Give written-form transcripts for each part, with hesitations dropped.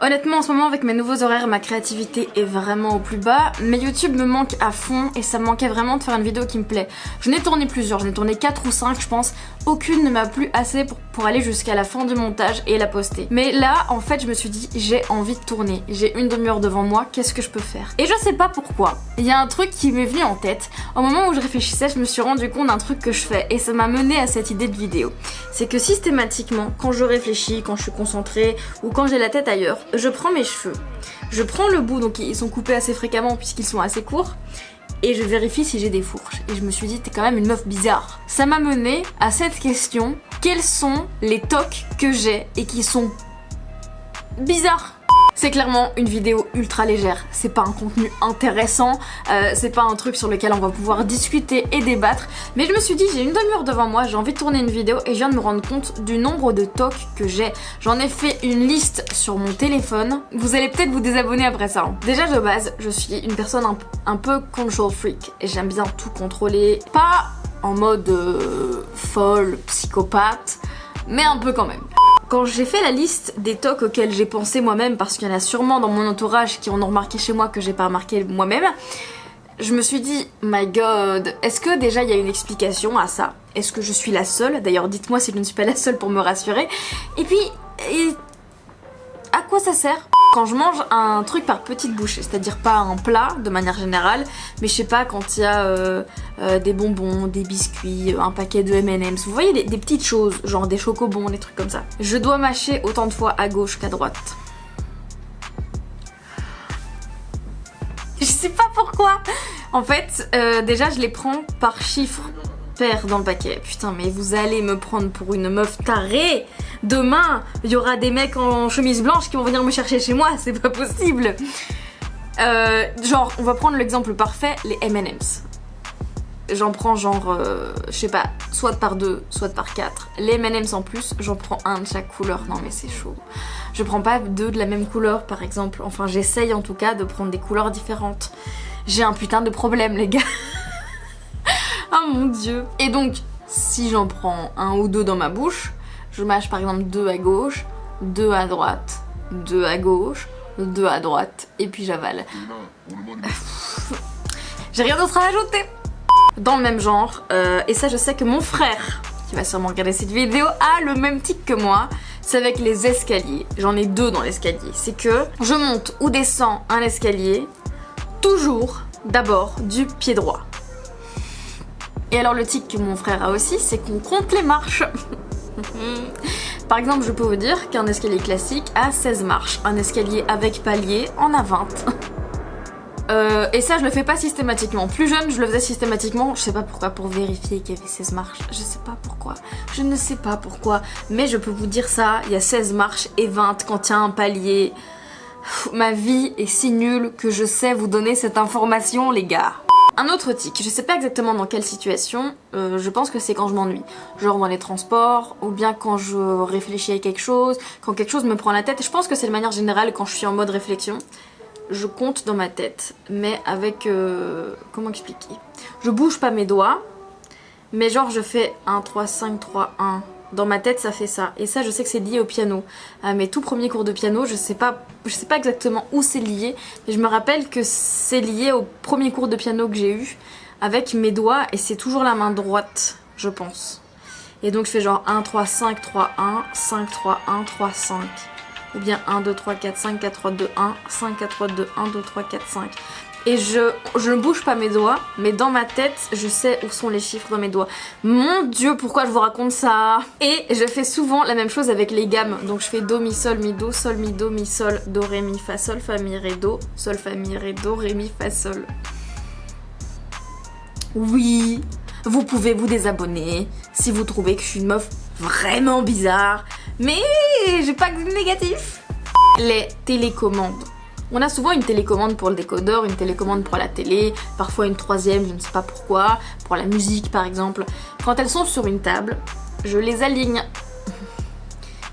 Honnêtement en ce moment avec mes nouveaux horaires ma créativité est vraiment au plus bas, mais YouTube me manque à fond et ça me manquait vraiment de faire une vidéo qui me plaît. Je n'ai tourné plusieurs, j'en ai tourné 4 ou 5 je pense, aucune ne m'a plu assez pour aller jusqu'à la fin du montage et la poster. Mais là en fait je me suis dit j'ai envie de tourner, j'ai une demi-heure devant moi, qu'est-ce que je peux faire? Et je sais pas pourquoi, il y a un truc qui m'est venu en tête, au moment où je réfléchissais je me suis rendu compte d'un truc que je fais et ça m'a mené à cette idée de vidéo. C'est que systématiquement quand je réfléchis, quand je suis concentrée ou quand j'ai la tête ailleurs, je prends mes cheveux, je prends le bout, donc ils sont coupés assez fréquemment puisqu'ils sont assez courts, et je vérifie si j'ai des fourches. Et je me suis dit, t'es quand même une meuf bizarre. Ça m'a mené à cette question, quels sont les tocs que j'ai et qui sont bizarres? C'est clairement une vidéo ultra légère, c'est pas un contenu intéressant, c'est pas un truc sur lequel on va pouvoir discuter et débattre, mais je me suis dit j'ai une demi-heure devant moi, j'ai envie de tourner une vidéo et je viens de me rendre compte du nombre de tocs que j'ai. J'en ai fait une liste sur mon téléphone, vous allez peut-être vous désabonner après ça. Déjà de base, je suis une personne un peu control freak et j'aime bien tout contrôler, pas en mode folle, psychopathe, mais un peu quand même. Quand j'ai fait la liste des tocs auxquels j'ai pensé moi-même, parce qu'il y en a sûrement dans mon entourage qui en ont remarqué chez moi que j'ai pas remarqué moi-même, je me suis dit, my god, est-ce que déjà il y a une explication à ça? Est-ce que je suis la seule? D'ailleurs dites-moi si je ne suis pas la seule pour me rassurer. Et puis, à quoi ça sert? Quand je mange un truc par petites bouchées, c'est-à-dire pas un plat de manière générale, mais je sais pas, quand il y a des bonbons, des biscuits, un paquet de M&M's, vous voyez des petites choses, genre des chocobons, des trucs comme ça. Je dois mâcher autant de fois à gauche qu'à droite. Je sais pas pourquoi. En fait, déjà je les prends par chiffre pair dans le paquet. Putain, mais vous allez me prendre pour une meuf tarée. Demain, il y aura des mecs en chemise blanche qui vont venir me chercher chez moi, c'est pas possible. Genre, on va prendre l'exemple parfait, les M&M's. J'en prends genre, je sais pas, soit par 2, soit par 4. Les M&M's en plus, j'en prends un de chaque couleur. Non mais c'est chaud. Je prends pas 2 de la même couleur par exemple. Enfin, j'essaye en tout cas de prendre des couleurs différentes. J'ai un putain de problème les gars. Oh mon dieu. Et donc, si j'en prends un ou 2 dans ma bouche, je mâche par exemple 2 à gauche, 2 à droite, 2 à gauche, 2 à droite, et puis j'avale. J'ai rien d'autre à ajouter. Dans le même genre, et ça je sais que mon frère, qui va sûrement regarder cette vidéo, a le même tic que moi, c'est avec les escaliers. J'en ai 2 dans l'escalier. C'est que je monte ou descends un escalier, toujours d'abord du pied droit. Et alors le tic que mon frère a aussi, c'est qu'on compte les marches. Par exemple, je peux vous dire qu'un escalier classique a 16 marches, un escalier avec palier en a 20. Et ça, je le fais pas systématiquement. Plus jeune, je le faisais systématiquement, je sais pas pourquoi, pour vérifier qu'il y avait 16 marches. Je sais pas pourquoi, je ne sais pas pourquoi, mais je peux vous dire ça, il y a 16 marches et 20 quand il y a un palier. Ma vie est si nulle que je sais vous donner cette information, les gars. Un autre tic, je sais pas exactement dans quelle situation, je pense que c'est quand je m'ennuie. Genre dans les transports, ou bien quand je réfléchis à quelque chose, quand quelque chose me prend la tête. Et je pense que c'est de manière générale quand je suis en mode réflexion. Je compte dans ma tête, mais avec... comment expliquer? Je bouge pas mes doigts, mais genre je fais 1, 3, 5, 3, 1. Dans ma tête ça fait ça, et ça je sais que c'est lié au piano. À mes tout premiers cours de piano, je sais pas exactement où c'est lié, mais je me rappelle que c'est lié au premier cours de piano que j'ai eu avec mes doigts, et c'est toujours la main droite, je pense. Et donc je fais genre 1, 3, 5, 3, 1, 5, 3, 1, 3, 5. Ou bien 1, 2, 3, 4, 5, 4, 3, 2, 1, 5, 4, 3, 2, 1, 2, 3, 4, 5. Et je ne bouge pas mes doigts, mais dans ma tête, je sais où sont les chiffres dans mes doigts. Mon dieu, pourquoi je vous raconte ça? Et je fais souvent la même chose avec les gammes. Donc je fais do, mi, sol, mi, do, ré, mi, fa, sol, fa, mi, ré, do, ré, mi, fa, sol. Oui, vous pouvez vous désabonner si vous trouvez que je suis une meuf vraiment bizarre. Mais j'ai pas que du négatif. Les télécommandes. On a souvent une télécommande pour le décodeur, une télécommande pour la télé, parfois une troisième, je ne sais pas pourquoi, pour la musique par exemple. Quand elles sont sur une table, je les aligne.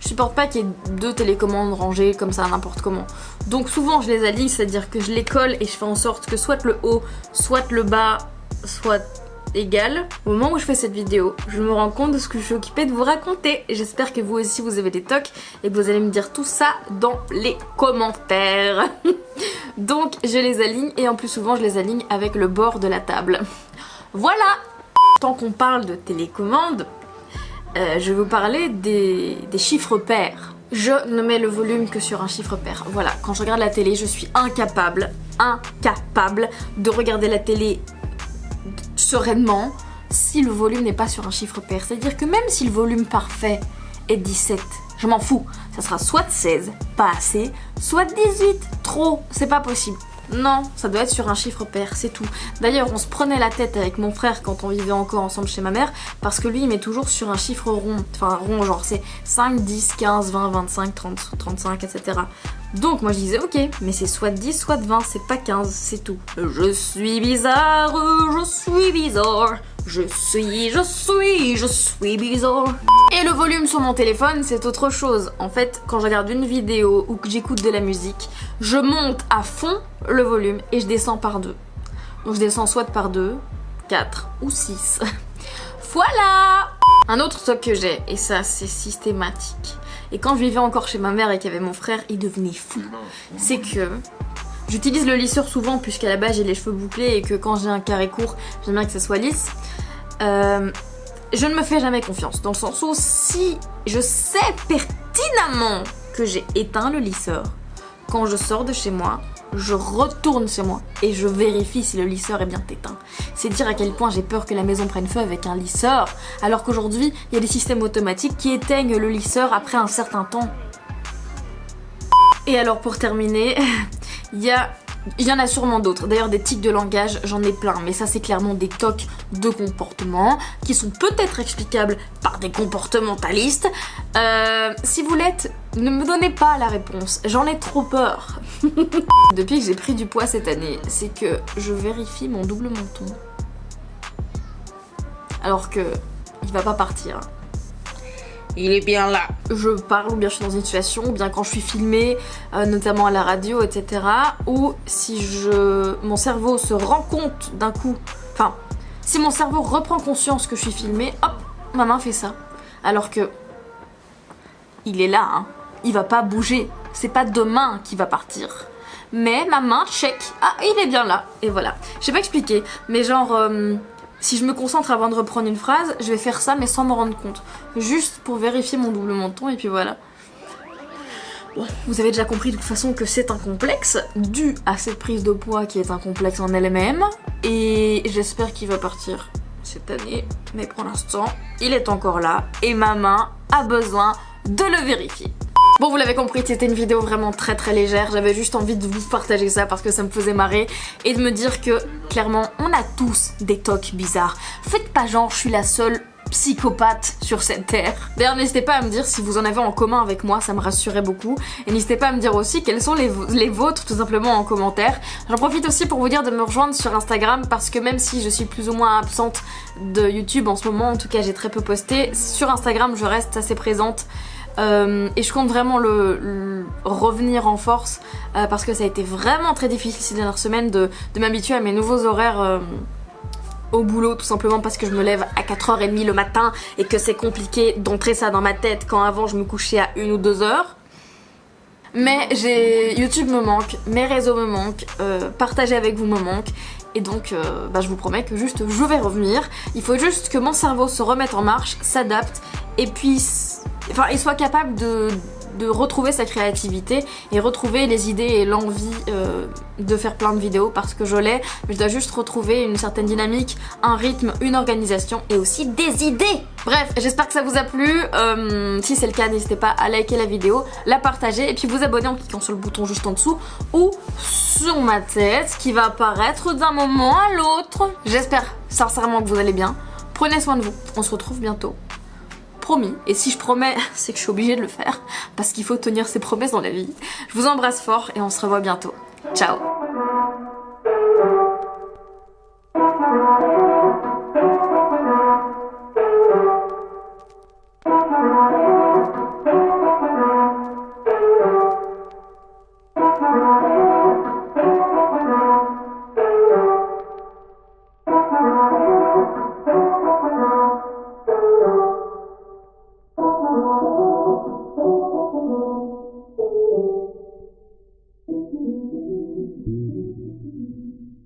Je supporte pas qu'il y ait 2 télécommandes rangées comme ça n'importe comment. Donc souvent je les aligne, c'est-à-dire que je les colle et je fais en sorte que soit le haut, soit le bas, soit égale au moment où je fais cette vidéo, je me rends compte de ce que je suis occupée de vous raconter. Et j'espère que vous aussi vous avez des tocs et que vous allez me dire tout ça dans les commentaires. Donc je les aligne et en plus souvent je les aligne avec le bord de la table. Voilà. Tant qu'on parle de télécommande, je vais vous parler des chiffres pairs. Je ne mets le volume que sur un chiffre pair. Voilà, quand je regarde la télé, je suis incapable de regarder la télé sereinement si le volume n'est pas sur un chiffre pair. C'est-à-dire que même si le volume parfait est 17, je m'en fous. Ça sera soit 16, pas assez, soit 18, trop, c'est pas possible. Non, ça doit être sur un chiffre pair, c'est tout. D'ailleurs, on se prenait la tête avec mon frère quand on vivait encore ensemble chez ma mère, parce que lui, il met toujours sur un chiffre rond. Enfin, rond, genre c'est 5, 10, 15, 20, 25, 30, 35, etc. Donc moi je disais ok, mais c'est soit 10, soit 20, c'est pas 15, c'est tout. Je suis bizarre, je suis bizarre. Je suis bizarre. Et le volume sur mon téléphone, c'est autre chose. En fait, quand je regarde une vidéo ou que j'écoute de la musique, je monte à fond le volume et je descends par 2. Donc je descends soit par 2, 4 ou 6. Voilà. Un autre truc que j'ai, et ça c'est systématique, et quand je vivais encore chez ma mère et qu'il y avait mon frère, il devenait fou. C'est que j'utilise le lisseur souvent puisqu'à la base j'ai les cheveux bouclés et que quand j'ai un carré court, j'aime bien que ça soit lisse. Je ne me fais jamais confiance, dans le sens où si je sais pertinemment que j'ai éteint le lisseur, quand je sors de chez moi, je retourne chez moi et je vérifie si le lisseur est bien éteint. C'est dire à quel point j'ai peur que la maison prenne feu avec un lisseur, alors qu'aujourd'hui, il y a des systèmes automatiques qui éteignent le lisseur après un certain temps. Et alors pour terminer, il y en a sûrement d'autres. D'ailleurs des tics de langage, j'en ai plein, mais ça c'est clairement des tocs de comportement qui sont peut-être explicables par des comportementalistes. Si vous l'êtes, ne me donnez pas la réponse, j'en ai trop peur. Depuis que j'ai pris du poids cette année, c'est que je vérifie mon double menton. Alors que il va pas partir. Il est bien là. Je parle ou bien je suis dans une situation, ou bien quand je suis filmée, notamment à la radio, etc. Ou si mon cerveau se rend compte d'un coup, enfin, si mon cerveau reprend conscience que je suis filmée, hop, ma main fait ça. Alors que il est là, hein. Il va pas bouger. C'est pas demain qu'il va partir. Mais ma main check. Ah, il est bien là. Et voilà. Je sais pas expliquer, mais genre... si je me concentre avant de reprendre une phrase, je vais faire ça mais sans m'en rendre compte. Juste pour vérifier mon double menton et puis voilà. Bon, vous avez déjà compris de toute façon que c'est un complexe dû à cette prise de poids qui est un complexe en elle-même. Et j'espère qu'il va partir cette année. Mais pour l'instant, il est encore là et ma main a besoin de le vérifier. Bon, vous l'avez compris, c'était une vidéo vraiment très légère. J'avais juste envie de vous partager ça parce que ça me faisait marrer et de me dire que, clairement, on a tous des tocs bizarres. Faites pas genre, je suis la seule psychopathe sur cette terre. D'ailleurs, n'hésitez pas à me dire si vous en avez en commun avec moi, ça me rassurait beaucoup. Et n'hésitez pas à me dire aussi quels sont les vôtres, tout simplement, en commentaire. J'en profite aussi pour vous dire de me rejoindre sur Instagram parce que même si je suis plus ou moins absente de YouTube en ce moment, en tout cas j'ai très peu posté, sur Instagram je reste assez présente. Et je compte vraiment revenir en force parce que ça a été vraiment très difficile ces dernières semaines de m'habituer à mes nouveaux horaires au boulot, tout simplement parce que je me lève à 4h30 le matin et que c'est compliqué d'entrer ça dans ma tête quand avant je me couchais à 1 ou 2 heures. Mais YouTube me manque, mes réseaux me manquent, partager avec vous me manque. Et donc je vous promets que juste je vais revenir. Il faut juste que mon cerveau se remette en marche, s'adapte et puis il soit capable de retrouver sa créativité et retrouver les idées et l'envie de faire plein de vidéos parce que je l'ai, mais je dois juste retrouver une certaine dynamique, un rythme, une organisation et aussi des idées. Bref, j'espère que ça vous a plu. Si c'est le cas, n'hésitez pas à liker la vidéo, la partager et puis vous abonner en cliquant sur le bouton juste en dessous ou sur ma tête qui va apparaître d'un moment à l'autre. J'espère sincèrement que vous allez bien. Prenez soin de vous, on se retrouve bientôt. Promis, et si je promets, c'est que je suis obligée de le faire, parce qu'il faut tenir ses promesses dans la vie. Je vous embrasse fort et on se revoit bientôt. Ciao!